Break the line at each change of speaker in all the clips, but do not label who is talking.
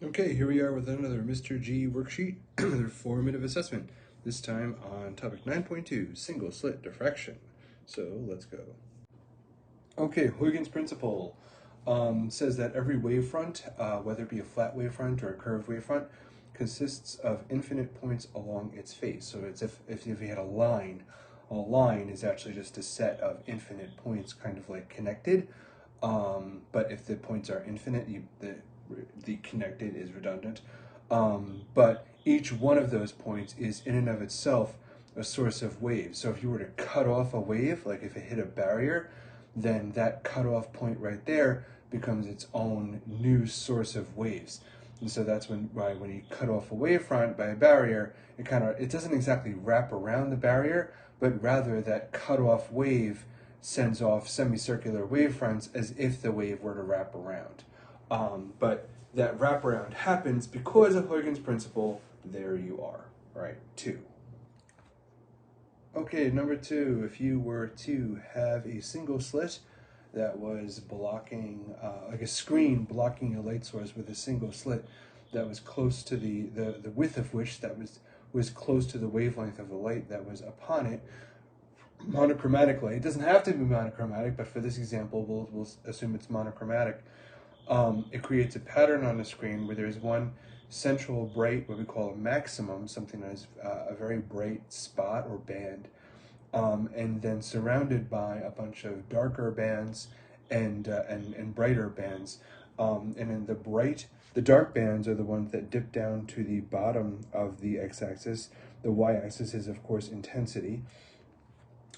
Okay, here we are with another Mr. G worksheet, another formative assessment, this time on topic 9.2, single-slit diffraction. So let's go. Okay, Huygens principle says that every wavefront, whether it be a flat wavefront or a curved wavefront, consists of infinite points along its face. So it's if you had a line is actually just a set of infinite points kind of like connected. But if the points are infinite, the connected is redundant. But each one of those points is in and of itself a source of waves. So if you were to cut off a wave, like if it hit a barrier, then that cutoff point right there becomes its own new source of waves. And so that's why when you cut off a wavefront by a barrier, it doesn't exactly wrap around the barrier, but rather that cutoff wave sends off semicircular wavefronts as if the wave were to wrap around. But that wraparound happens because of Huygens principle. There you are, right? 2. Okay, number 2, if you were to have a single slit that was blocking, like a screen blocking a light source with a single slit that was close to the width of which that was close to the wavelength of the light that was upon it, monochromatically. It doesn't have to be monochromatic, but for this example, we'll assume it's monochromatic. It creates a pattern on the screen where there's one central bright, what we call a maximum, something that is a very bright spot or band, and then surrounded by a bunch of darker bands and brighter bands. And then the dark bands are the ones that dip down to the bottom of the x-axis. The y-axis is, of course, intensity.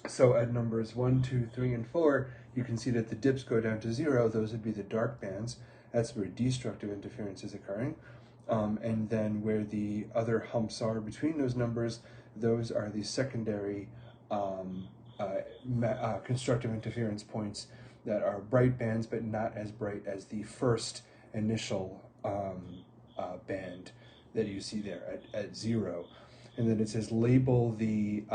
So at numbers 1, 2, 3, and 4, you can see that the dips go down to 0. Those would be the dark bands. That's where destructive interference is occurring. And then where the other humps are between those numbers, those are the secondary constructive interference points that are bright bands, but not as bright as the first initial band that you see there at 0. And then it says label the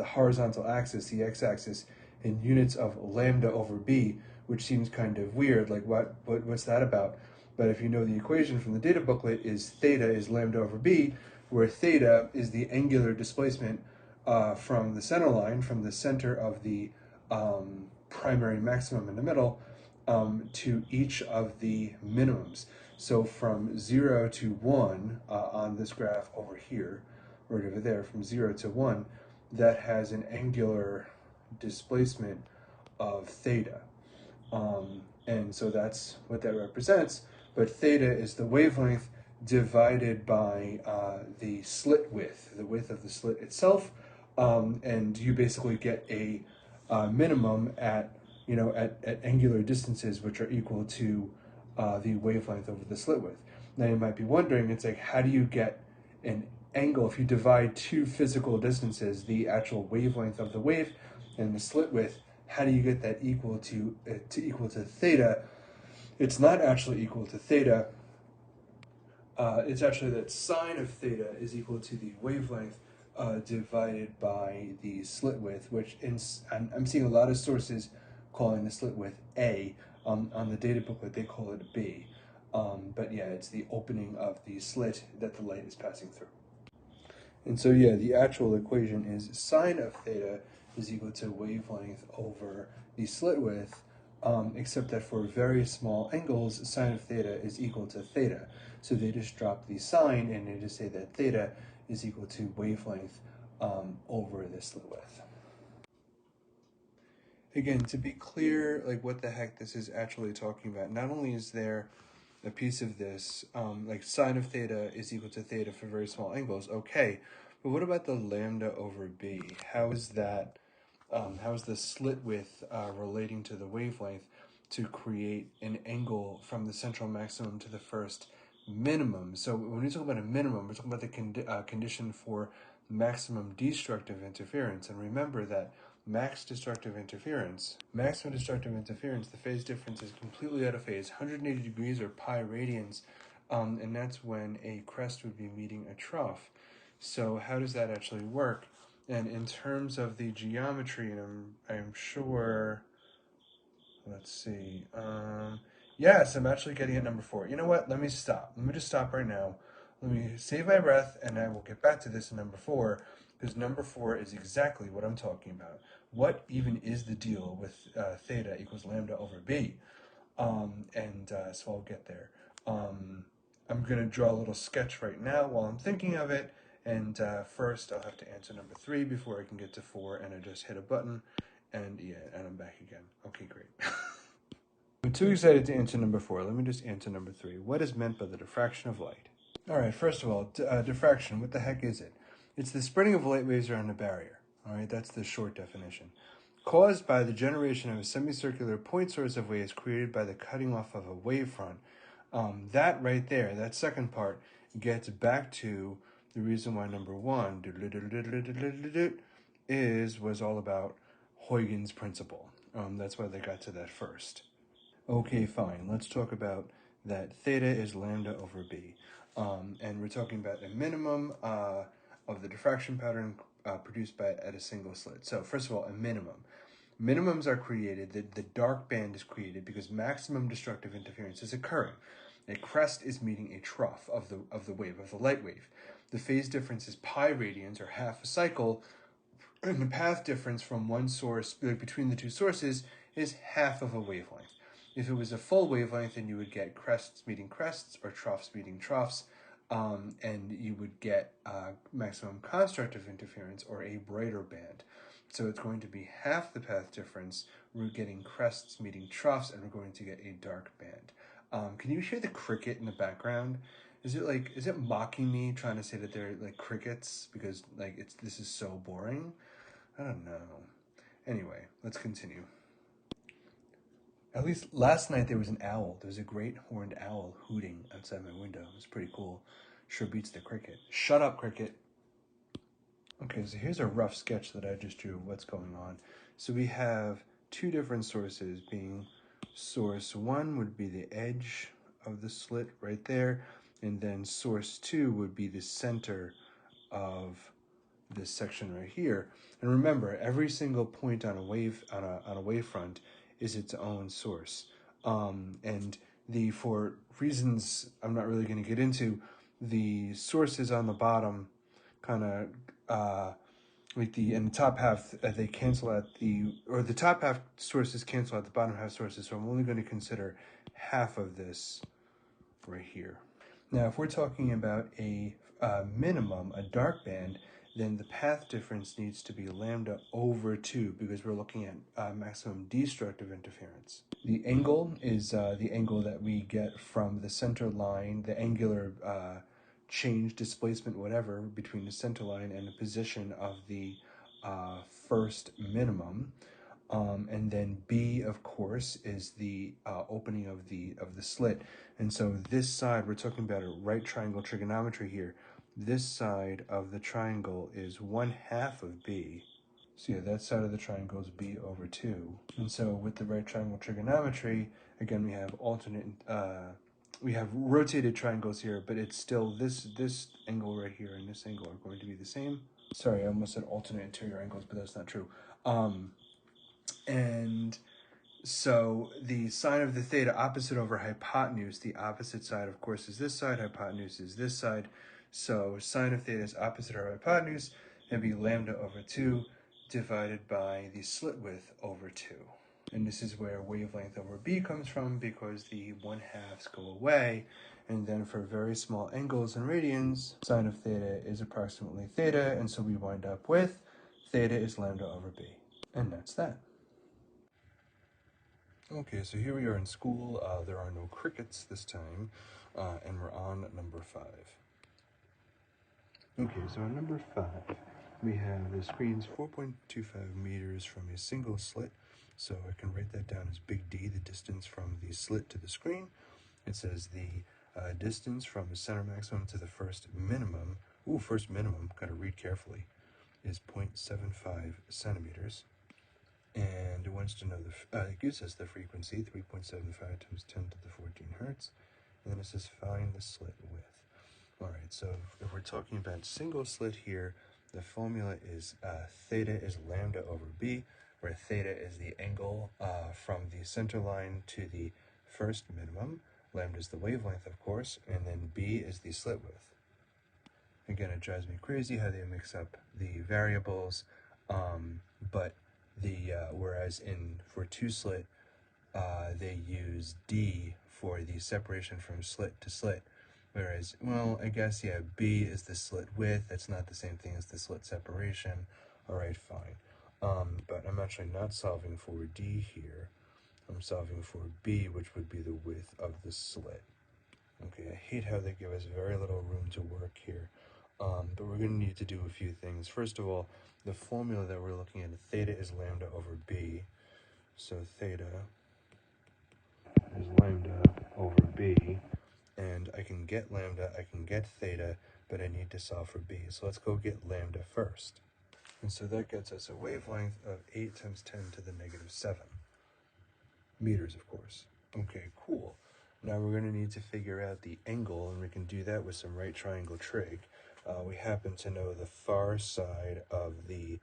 horizontal axis, the x-axis, in units of lambda over b, which seems kind of weird. Like what's that about? But if you know the equation from the data booklet, is theta is lambda over b, where theta is the angular displacement from the center line, from the center of the primary maximum in the middle, to each of the minimums. So from 0 to 1 on this graph over here, right over there, from 0 to 1, that has an angular displacement of theta. And so that's what that represents. But theta is the wavelength divided by the slit width, the width of the slit itself. And you basically get a minimum at angular distances which are equal to the wavelength over the slit width. Now you might be wondering, it's like, how do you get an angle if you divide two physical distances, the actual wavelength of the wave and the slit width? How do you get that equal to theta? It's not actually equal to theta. It's actually that sine of theta is equal to the wavelength divided by the slit width, which I'm seeing a lot of sources calling the slit width A. On the data booklet, they call it B. But yeah, it's the opening of the slit that the light is passing through. And so yeah, the actual equation is sine of theta is equal to wavelength over the slit width, except that for very small angles, sine of theta is equal to theta. So they just drop the sine and they just say that theta is equal to wavelength over the slit width. Again, to be clear, like what the heck this is actually talking about, not only is there a piece of this, like sine of theta is equal to theta for very small angles, okay, but what about the lambda over b? How is that, how is the slit width relating to the wavelength to create an angle from the central maximum to the first minimum? So when we talk about a minimum, we're talking about the condition for maximum destructive interference. And remember that maximum destructive interference, the phase difference is completely out of phase, 180 degrees or pi radians, and that's when a crest would be meeting a trough. So how does that actually work? And in terms of the geometry, and I'm sure, let's see, Yes, I'm actually getting at number 4. You know what? Let me stop. Let me just stop right now. Let me save my breath, and I will get back to this in number 4, because number 4 is exactly what I'm talking about. What even is the deal with theta equals lambda over b? So I'll get there. I'm going to draw a little sketch right now while I'm thinking of it. And first, I'll have to answer number 3 before I can get to 4, and I just hit a button, and yeah, and I'm back again. Okay, great. I'm too excited to answer number 4. Let me just answer number 3. What is meant by the diffraction of light? All right, first of all, diffraction, what the heck is it? It's the spreading of light waves around a barrier. All right, that's the short definition. Caused by the generation of a semicircular point source of waves created by the cutting off of a wavefront. That right there, that second part, gets back to the reason why number 1 was all about Huygens' principle. That's why they got to that first. Okay, fine. Let's talk about that theta is lambda over b. And we're talking about a minimum of the diffraction pattern produced at a single slit. So first of all, a minimum. Minimums are created, the dark band is created because maximum destructive interference is occurring. A crest is meeting a trough of the wave, of the light wave. The phase difference is pi radians, or half a cycle, and the path difference from one source, between the two sources, is half of a wavelength. If it was a full wavelength, then you would get crests meeting crests, or troughs meeting troughs, and you would get maximum constructive interference, or a brighter band. So it's going to be half the path difference. We're getting crests meeting troughs, and we're going to get a dark band. Can you hear the cricket in the background? Is it mocking me, trying to say that they're like crickets because this is so boring? I don't know. Anyway, let's continue. At least last night there was an owl. There was a great horned owl hooting outside my window. It was pretty cool. Sure beats the cricket. Shut up, cricket. Okay, so here's a rough sketch that I just drew of what's going on. So we have two different sources, being source 1 would be the edge of the slit right there, and then source 2 would be the center of this section right here. And remember, every single point on a wavefront is its own source. And for reasons I'm not really going to get into, the sources on the bottom kind of in the top half they cancel out the top half sources cancel out the bottom half sources. So I'm only going to consider half of this right here. Now, if we're talking about a minimum, a dark band, then the path difference needs to be lambda over 2 because we're looking at maximum destructive interference. The angle is the angle that we get from the center line, the angular change, displacement, whatever, between the center line and the position of the first minimum. And then B, of course, is the opening of the slit. And so this side, we're talking about a right triangle trigonometry here. This side of the triangle is 1/2 of B. So yeah, that side of the triangle is B over 2. And so with the right triangle trigonometry, again, we have we have rotated triangles here, but it's still this angle right here and this angle are going to be the same. Sorry, I almost said alternate interior angles, but that's not true. And so the sine of the theta opposite over hypotenuse, the opposite side, of course, is this side, hypotenuse is this side. So sine of theta is opposite over hypotenuse, and be lambda over 2 divided by the slit width over 2. And this is where wavelength over b comes from because the 1/2s go away. And then for very small angles and radians, sine of theta is approximately theta, and so we wind up with theta is lambda over b. And that's that. Okay, so here we are in school. There are no crickets this time, and we're on number 5. Okay, so on number 5, we have the screen's 4.25 meters from a single slit. So I can write that down as big D, the distance from the slit to the screen. It says the distance from the center maximum to the first minimum. First minimum, gotta read carefully, is 0.75 centimeters. And it wants to know it gives us the frequency, 3.75 times 10 to the 14 hertz. And then it says find the slit width. All right, so if we're talking about single slit here, the formula is theta is lambda over b, where theta is the angle from the center line to the first minimum, lambda is the wavelength, of course, and then b is the slit width. Again, it drives me crazy how they mix up the variables, but whereas for two slit, they use d for the separation from slit to slit, whereas, well, I guess, yeah, b is the slit width. That's not the same thing as the slit separation. All right, fine. But I'm actually not solving for d here. I'm solving for b, which would be the width of the slit. Okay, I hate how they give us very little room to work here. But we're going to need to do a few things. First of all, the formula that we're looking at, theta is lambda over b. So theta is lambda over b. And I can get lambda, I can get theta, but I need to solve for b. So let's go get lambda first. And so that gets us a wavelength of 8 times 10 to the negative 7 meters, of course. Okay, cool. Now we're going to need to figure out the angle, and we can do that with some right triangle trig. We happen to know the far side of the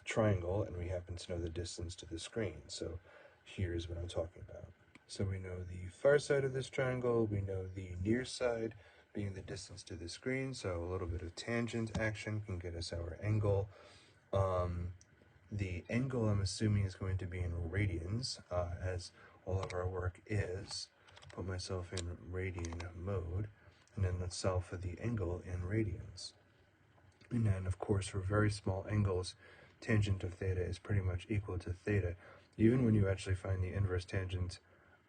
triangle, and we happen to know the distance to the screen. So here's what I'm talking about. So we know the far side of this triangle, we know the near side being the distance to the screen, so a little bit of tangent action can get us our angle. The angle, I'm assuming, is going to be in radians, as all of our work is. Put myself in radian mode, and then let's solve for the angle in radians. And then, of course, for very small angles, tangent of theta is pretty much equal to theta. Even when you actually find the inverse tangent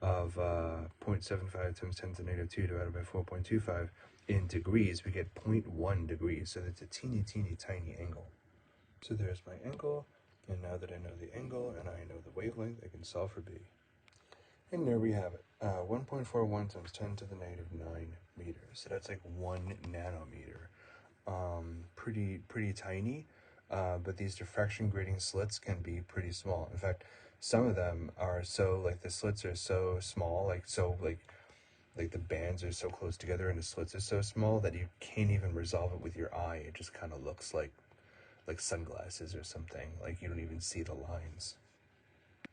of 0.75 times 10 to the negative 2 divided by 4.25 in degrees, we get 0.1 degrees, so that's a teeny, teeny, tiny angle. So there's my angle, and now that I know the angle and I know the wavelength, I can solve for b. And there we have it, 1.41 times 10 to the negative 9 meters. So that's like 1 nanometer. Pretty tiny, but these diffraction grating slits can be pretty small. In fact, some of them are so, like, the slits are so small, like the bands are so close together and the slits are so small that you can't even resolve it with your eye. It just kind of looks like sunglasses or something. Like, you don't even see the lines.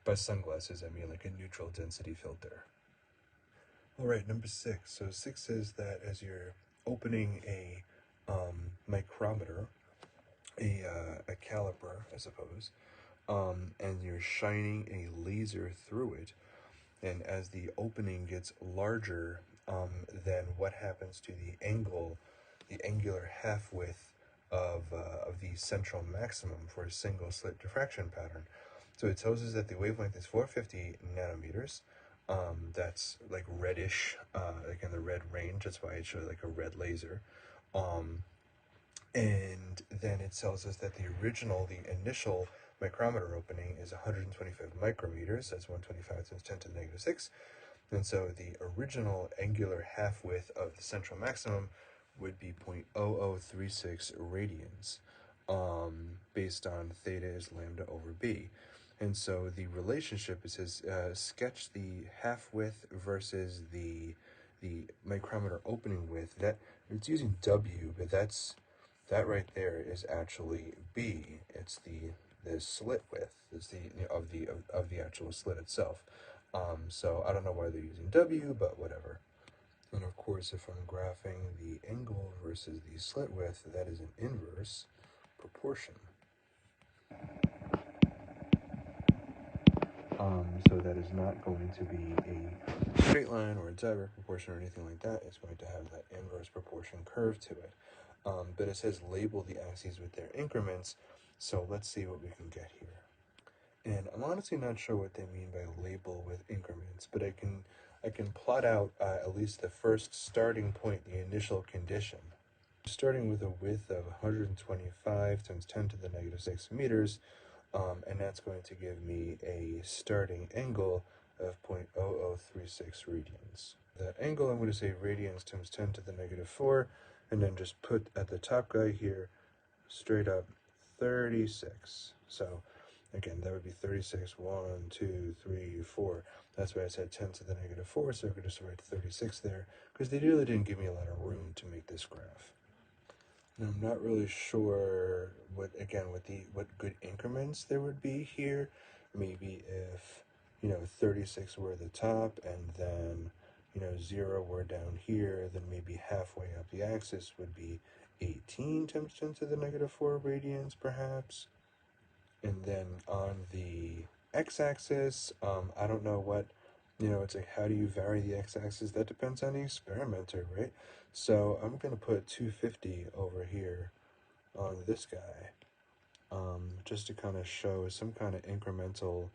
By sunglasses, I mean like a neutral density filter. All right, number 6. So 6 says that as you're opening a micrometer, a caliper, I suppose, and you're shining a laser through it, and as the opening gets larger, then what happens to the angular half width of the central maximum for a single slit diffraction pattern? So it tells us that the wavelength is 450 nanometers. That's like reddish, like in the red range. That's why it shows like a red laser. And then it tells us that the initial micrometer opening is 125 micrometers. That's 125 times 10 to the negative 6. And so the original angular half width of the central maximum would be 0.0036 radians, based on theta is lambda over b. And so the relationship, it says, sketch the half width versus the micrometer opening width. That it's using W, but that right there is actually B. It's the slit width. It's of the actual slit itself. So I don't know why they're using W, but whatever. And of course, if I'm graphing the angle versus the slit width, that is an inverse proportion. So that is not going to be a straight line or a direct proportion or anything like that. It's going to have that inverse proportion curve to it. But it says label the axes with their increments, so let's see what we can get here. And I'm honestly not sure what they mean by label with increments, but I can plot out at least the first starting point, the initial condition. Starting with a width of 125 times 10 to the negative 6 meters, and that's going to give me a starting angle of 0.0036 radians. That angle, I'm going to say radians times 10 to the negative 4, and then just put at the top guy here, straight up 36. So again, that would be 36, 1, 2, 3, 4. That's why I said 10 to the negative 4, so I could just write 36 there, because they really didn't give me a lot of room to make this graph. And I'm not really sure what good increments there would be here. Maybe if 36 were the top, and then 0 were down here, then maybe halfway up the axis would be 18 times 10 to the negative 4 radians, perhaps. And then on the x-axis, I don't know what, it's like, how do you vary the x-axis? That depends on the experimenter, right? So I'm going to put 250 over here on this guy, just to kind of show some kind of incremental,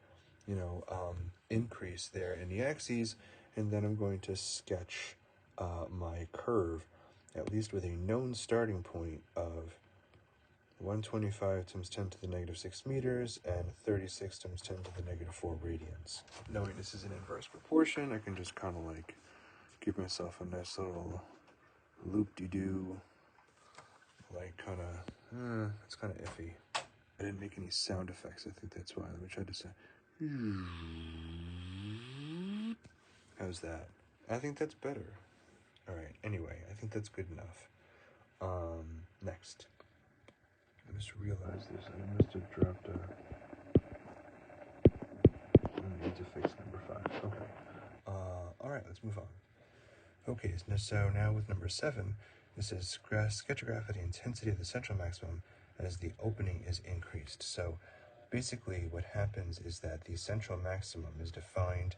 increase there in the axes. And then I'm going to sketch my curve, at least with a known starting point of 125 times 10 to the negative 6 meters and 36 times 10 to the negative 4 radians. Knowing this is an inverse proportion, I can just kind of like give myself a nice little loop-de-doo, like kind of, it's kind of iffy. I didn't make any sound effects, I think that's why. Let me try to say, how's that? I think that's better. All right, anyway, I think that's good enough. Next. I just realized this. I must have dropped I need to fix number 5. Okay. All right, let's move on. Okay, so now with number 7, this is sketch a graph of the intensity of the central maximum as the opening is increased. So basically what happens is that the central maximum is defined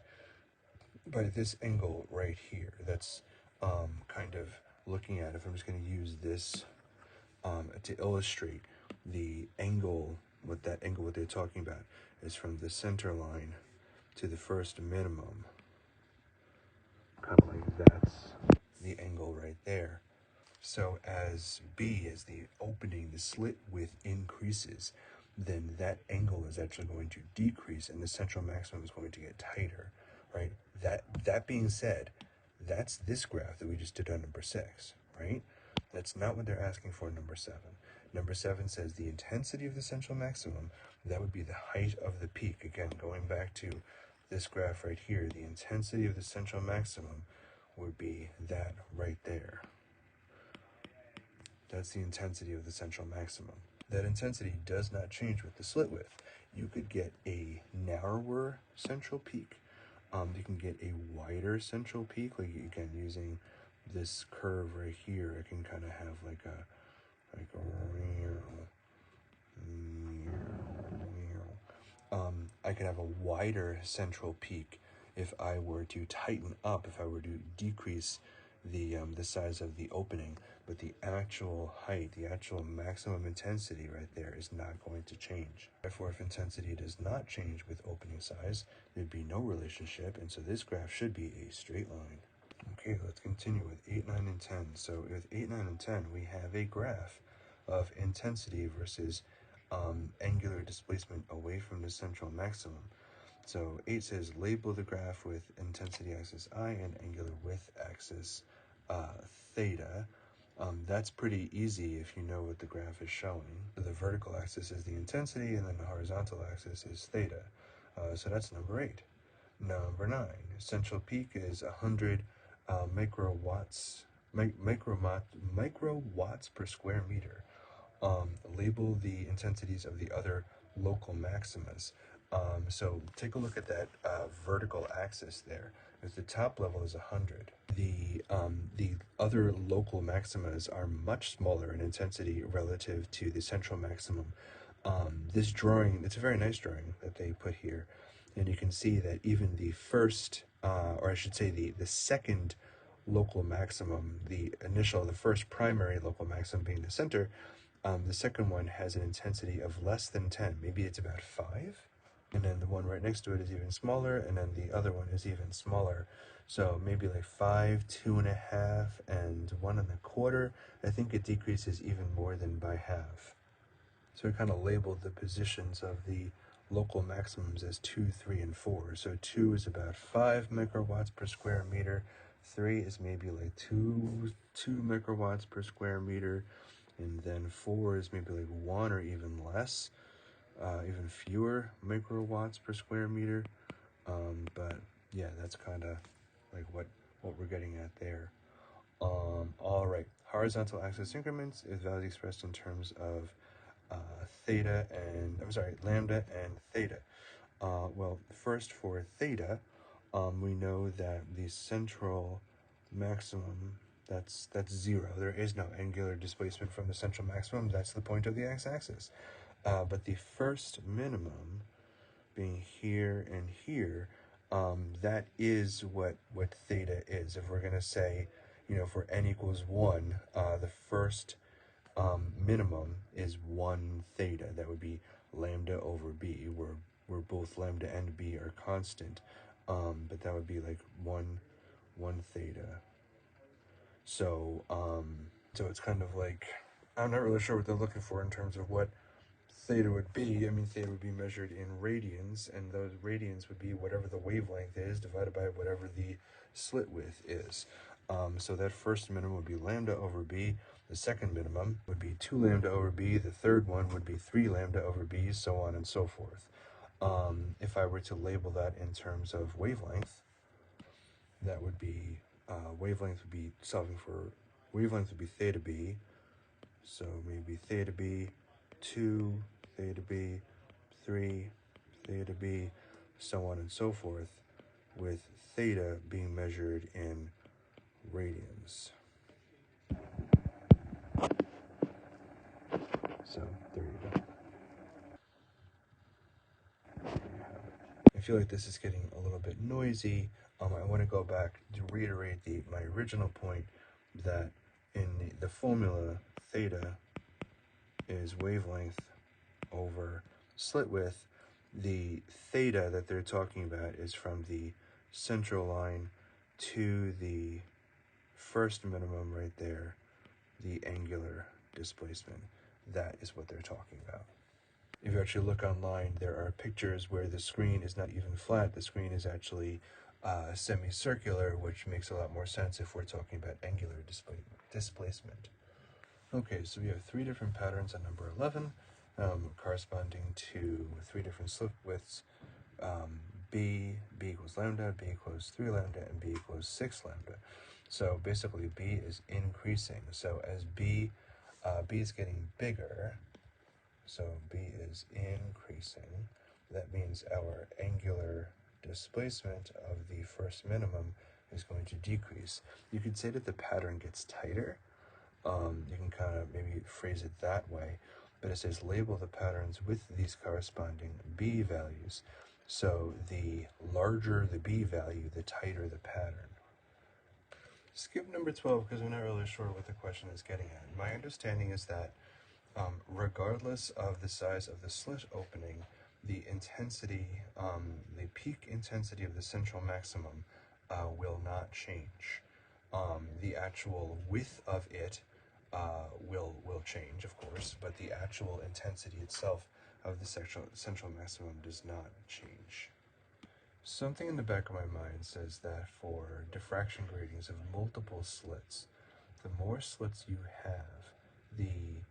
by this angle right here. That's kind of looking at, if I'm just going to use this to illustrate the angle, what they're talking about is from the center line to the first minimum. Kind of like that's the angle right there. So as B, as the opening, the slit width increases, then that angle is actually going to decrease and the central maximum is going to get tighter, right? That being said, that's this graph that we just did on number 6, right? That's not what they're asking for in number 7. Number 7 says the intensity of the central maximum, that would be the height of the peak. Again, going back to this graph right here, the intensity of the central maximum would be that right there. That's the intensity of the central maximum. That intensity does not change with the slit width. You could get a narrower central peak. You can get a wider central peak, like again using this curve right here. I can kind of have like a I could have a wider central peak if I were to tighten up, if I were to decrease the size of the opening, but the actual height, the actual maximum intensity right there is not going to change. Therefore, if intensity does not change with opening size, there'd be no relationship, and so this graph should be a straight line. Okay, let's continue with 8, 9, and 10. So with 8, 9, and 10, we have a graph of intensity versus angular displacement away from the central maximum. So 8 says label the graph with intensity axis I and angular width axis theta. That's pretty easy if you know what the graph is showing. So the vertical axis is the intensity and then the horizontal axis is theta. So that's number 8. Number 9, central peak is 100 microwatts per square meter. Label the intensities of the other local maximas. So take a look at that vertical axis there. If the top level is 100, the other local maximas are much smaller in intensity relative to the central maximum. This drawing, it's a very nice drawing that they put here, and you can see that even the first, or I should say the second local maximum, the first primary local maximum being the center, the second one has an intensity of less than 10. Maybe it's about 5. And then the one right next to it is even smaller, and then the other one is even smaller. So maybe like 5, 2.5, and 1.25. I think it decreases even more than by half. So I kind of labeled the positions of the local maximums as 2, 3, and 4. So 2 is about 5 microwatts per square meter. 3 is maybe like 2 microwatts per square meter. And then 4 is maybe like 1 or even less, even fewer microwatts per square meter. But yeah, that's kind of like what we're getting at there. All right, horizontal axis increments is values expressed in terms of lambda and theta. Well, first for theta, we know that the central maximum, that's 0. There is no angular displacement from the central maximum. That's the point of the x-axis. But the first minimum, being here and here, that is what theta is. If we're going to say, for n equals 1, the first minimum is 1 theta. That would be lambda over b, where both lambda and b are constant. But that would be like 1 theta. So, so it's kind of like, I'm not really sure what they're looking for in terms of what theta would be. I mean, theta would be measured in radians, and those radians would be whatever the wavelength is divided by whatever the slit width is. So that first minimum would be lambda over b. The second minimum would be 2 lambda over b. The third one would be 3 lambda over b, so on and so forth. If I were to label that in terms of wavelength, that would be, wavelength would be theta b. So maybe theta b, 2 theta b, 3 theta b, so on and so forth, with theta being measured in radians. So there you go. I feel like this is getting a little bit noisy. I want to go back to reiterate my original point that in the formula, theta is wavelength over slit width. The theta that they're talking about is from the central line to the first minimum right there, the angular displacement. That is what they're talking about. If you actually look online, there are pictures where the screen is not even flat. The screen is actually semicircular, which makes a lot more sense if we're talking about angular displacement. Okay, so we have 3 different patterns on number 11, corresponding to 3 different slit widths. B equals lambda, B equals 3 lambda, and B equals 6 lambda. So basically B is increasing. So as B is getting bigger, so B is increasing, that means our angular displacement of the first minimum is going to decrease. You could say that the pattern gets tighter. You can kind of maybe phrase it that way, but it says label the patterns with these corresponding B values. So the larger the B value, the tighter the pattern. Skip number 12 because I'm not really sure what the question is getting at. My understanding is that regardless of the size of the slit opening, the intensity, the peak intensity of the central maximum will not change. The actual width of it will change, of course, but the actual intensity itself of the central maximum does not change. Something in the back of my mind says that for diffraction gratings of multiple slits, the more slits you have, the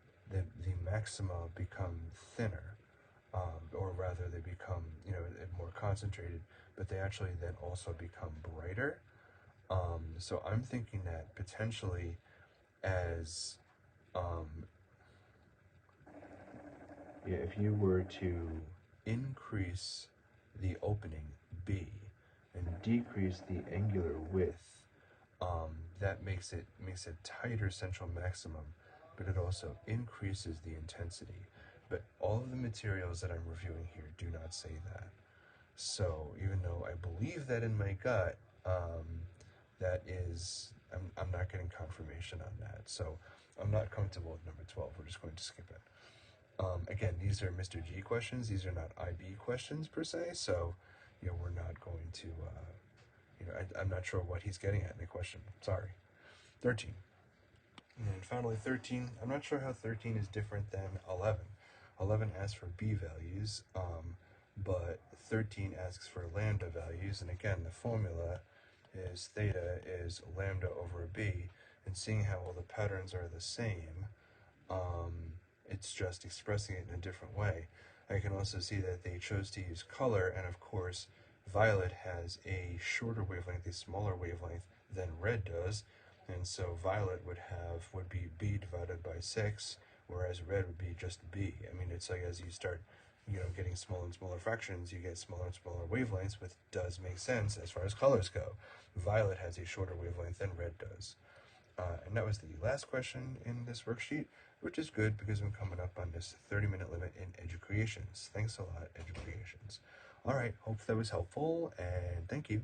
maxima become thinner, or rather they become, more concentrated, but they actually then also become brighter. So I'm thinking that potentially as, if you were to increase the opening B and decrease the angular width, that makes it tighter central maximum, but it also increases the intensity. But all of the materials that I'm reviewing here do not say that. So even though I believe that in my gut, that is, I'm not getting confirmation on that. So I'm not comfortable with number 12. We're just going to skip it. Again, these are Mr. G questions. These are not IB questions per se. So, we're not going to, I'm not sure what he's getting at in the question. Sorry. 13. And then finally 13, I'm not sure how 13 is different than 11. 11 asks for B values, but 13 asks for lambda values. And again, the formula is theta is lambda over B. And seeing how all the patterns are the same, it's just expressing it in a different way. I can also see that they chose to use color, and of course, violet has a shorter wavelength, a smaller wavelength than red does, and so violet would be B divided by 6, whereas red would be just B. I mean, it's like as you start getting smaller and smaller fractions, you get smaller and smaller wavelengths, which does make sense as far as colors go. Violet has a shorter wavelength than red does. And that was the last question in this worksheet, which is good because I'm coming up on this 30-minute limit in Educreations. Thanks a lot, Educreations. All right, hope that was helpful, and thank you.